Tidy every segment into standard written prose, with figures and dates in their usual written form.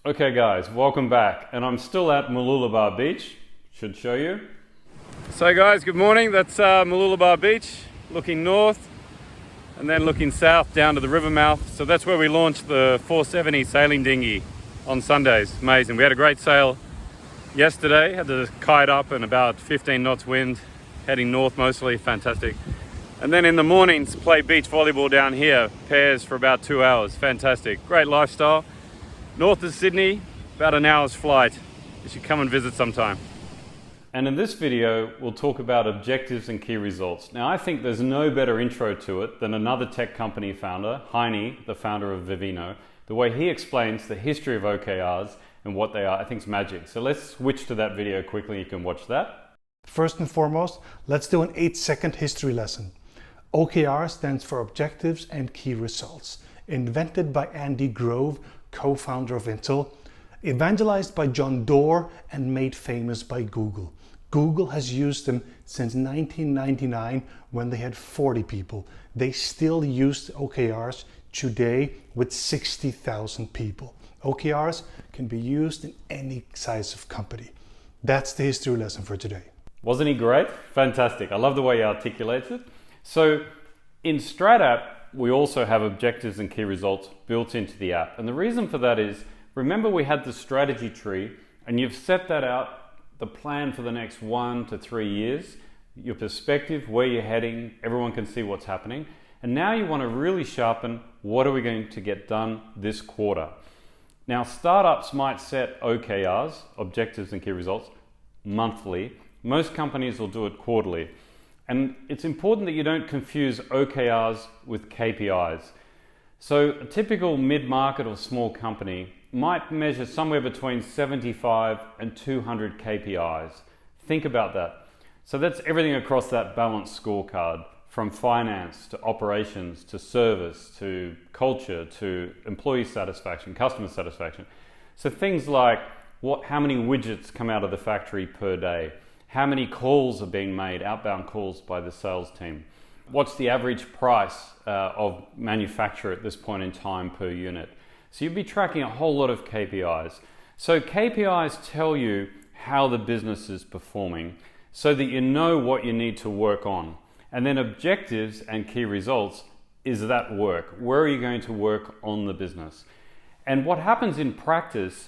Okay guys, welcome back. And I'm still at Mooloolaba Beach. Should show you. So guys, good morning. That's Mooloolaba Beach, looking north and then looking south down to the river mouth. So that's where we launched the 470 sailing dinghy on Sundays. Amazing. We had a great sail yesterday, had the kite up and about 15 knots wind, heading north mostly. Fantastic. And then in the mornings, play beach volleyball down here, pairs for about 2 hours. Fantastic. Great lifestyle. North of Sydney, about an hour's flight. You should come and visit sometime. And in this video, we'll talk about objectives and key results. Now, I think there's no better intro to it than another tech company founder, Heine, the founder of Vivino. The way he explains the history of OKRs and what they are, I think is magic. So let's switch to that video quickly. You can watch that. First and foremost, let's do an 8-second history lesson. OKR stands for Objectives and Key Results. Invented by Andy Grove, co-founder of Intel, evangelized by John Doerr and made famous by Google. Google has used them since 1999 when they had 40 people. They still use OKRs today with 60,000 people. OKRs can be used in any size of company. That's the history lesson for today. Wasn't he great? Fantastic. I love the way he articulates it. So in stratapp, we also have objectives and key results built into the app. And the reason for that is, remember we had the strategy tree and you've set that out, the plan for the next 1 to 3 years, your perspective, where you're heading, everyone can see what's happening. And now you want to really sharpen, what are we going to get done this quarter? Now, startups might set OKRs, objectives and key results, monthly. Most companies will do it quarterly. And it's important that you don't confuse OKRs with KPIs. So a typical mid-market or small company might measure somewhere between 75 and 200 KPIs. Think about that. So that's everything across that balanced scorecard, from finance to operations to service to culture to employee satisfaction, customer satisfaction. So things like how many widgets come out of the factory per day? How many calls are being made, outbound calls by the sales team? What's the average price of manufacture at this point in time per unit? So you'd be tracking a whole lot of KPIs. So KPIs tell you how the business is performing so that you know what you need to work on. And then objectives and key results is that work. Where are you going to work on the business? And what happens in practice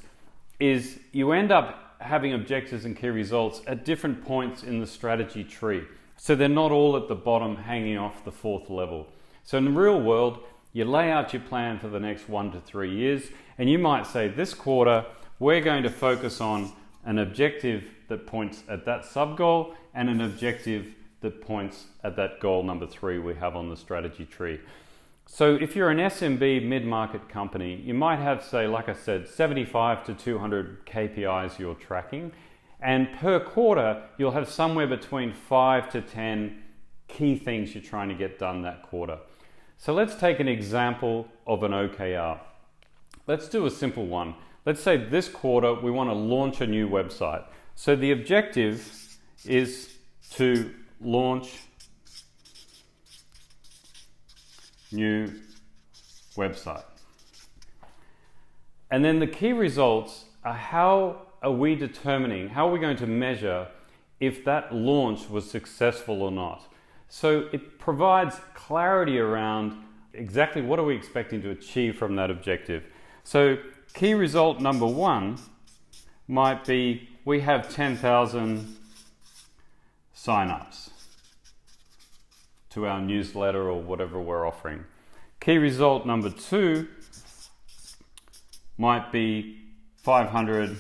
is you end up having objectives and key results at different points in the strategy tree. So they're not all at the bottom hanging off the 4th level. So in the real world, you lay out your plan for the next 1 to 3 years, and you might say this quarter, we're going to focus on an objective that points at that sub-goal and an objective that points at that goal number 3 we have on the strategy tree. So if you're an SMB mid-market company, you might have, say, like I said, 75 to 200 KPIs you're tracking. And per quarter, you'll have somewhere between 5 to 10 key things you're trying to get done that quarter. So let's take an example of an OKR. Let's do a simple one. Let's say this quarter, we want to launch a new website. So the objective is to launch new website. And then the key results are how are we going to measure if that launch was successful or not. So it provides clarity around exactly what are we expecting to achieve from that objective. So key result number 1 might be we have 10,000 sign-ups to our newsletter or whatever we're offering. Key result number 2 might be 500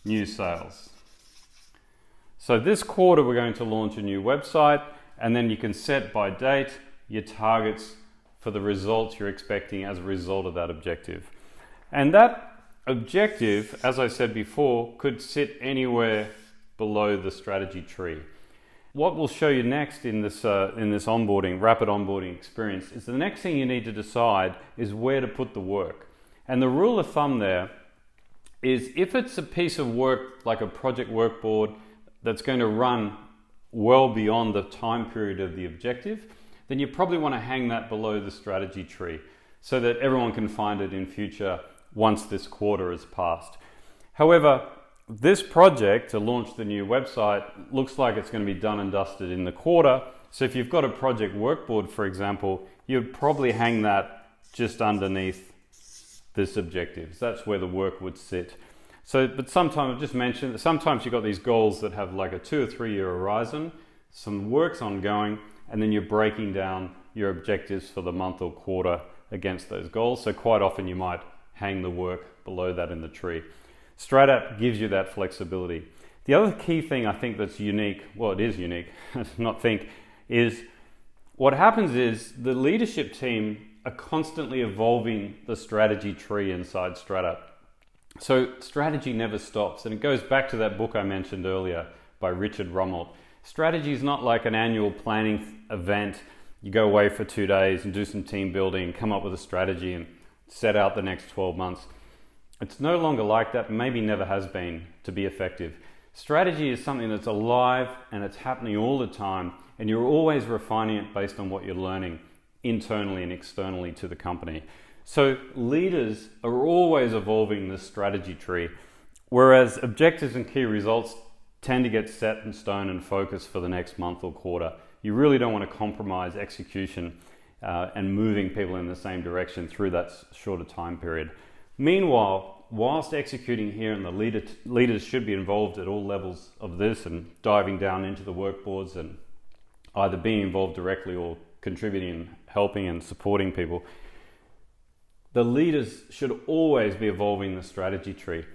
new sales. So this quarter we're going to launch a new website, and then you can set by date your targets for the results you're expecting as a result of that objective. And that objective, as I said before, could sit anywhere below the strategy tree. What we'll show you next in this onboarding, rapid onboarding experience, is the next thing you need to decide is where to put the work. And the rule of thumb there is if it's a piece of work like a project workboard that's going to run well beyond the time period of the objective, then you probably want to hang that below the strategy tree so that everyone can find it in future once this quarter has passed. However, this project to launch the new website looks like it's going to be done and dusted in the quarter. So if you've got a project workboard, for example, you'd probably hang that just underneath this objectives. That's where the work would sit. So, but sometimes, I just mentioned that sometimes you've got these goals that have like a 2 or 3 year horizon, some work's ongoing, and then you're breaking down your objectives for the month or quarter against those goals. So quite often you might hang the work below that in the tree. stratapp gives you that flexibility. The other key thing I think that's unique, well, it is unique, not think, is what happens is the leadership team are constantly evolving the strategy tree inside stratapp. So strategy never stops, and it goes back to that book I mentioned earlier by Richardson. Strategy is not like an annual planning event. You go away for 2 days and do some team building, come up with a strategy and set out the next 12 months. It's no longer like that, maybe never has been, to be effective. Strategy is something that's alive and it's happening all the time, and you're always refining it based on what you're learning internally and externally to the company. So leaders are always evolving this strategy tree, whereas objectives and key results tend to get set in stone and focused for the next month or quarter. You really don't want to compromise execution and moving people in the same direction through that shorter time period. Meanwhile, whilst executing here, and the leaders should be involved at all levels of this and diving down into the workboards and either being involved directly or contributing, helping and supporting people, the leaders should always be evolving the strategy tree.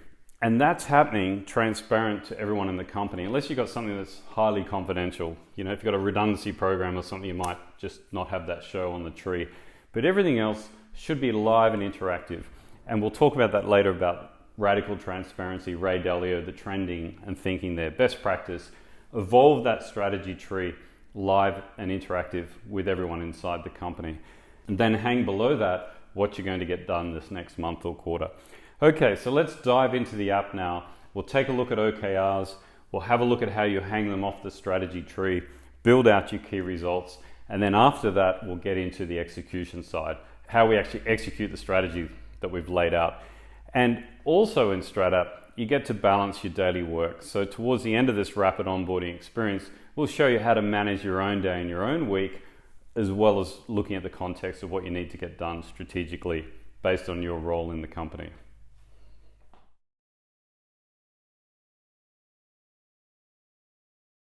And that's happening transparent to everyone in the company, unless you've got something that's highly confidential. You know, if you've got a redundancy program or something, you might just not have that show on the tree. But everything else should be live and interactive. And we'll talk about that later, about radical transparency, Ray Dalio, the trending and thinking there, best practice. Evolve that strategy tree live and interactive with everyone inside the company. And then hang below that what you're going to get done this next month or quarter. Okay, so let's dive into the app now. We'll take a look at OKRs. We'll have a look at how you hang them off the strategy tree, build out your key results, and then after that, we'll get into the execution side, how we actually execute the strategy that we've laid out. And also in stratapp, you get to balance your daily work. So towards the end of this rapid onboarding experience, we'll show you how to manage your own day and your own week, as well as looking at the context of what you need to get done strategically based on your role in the company.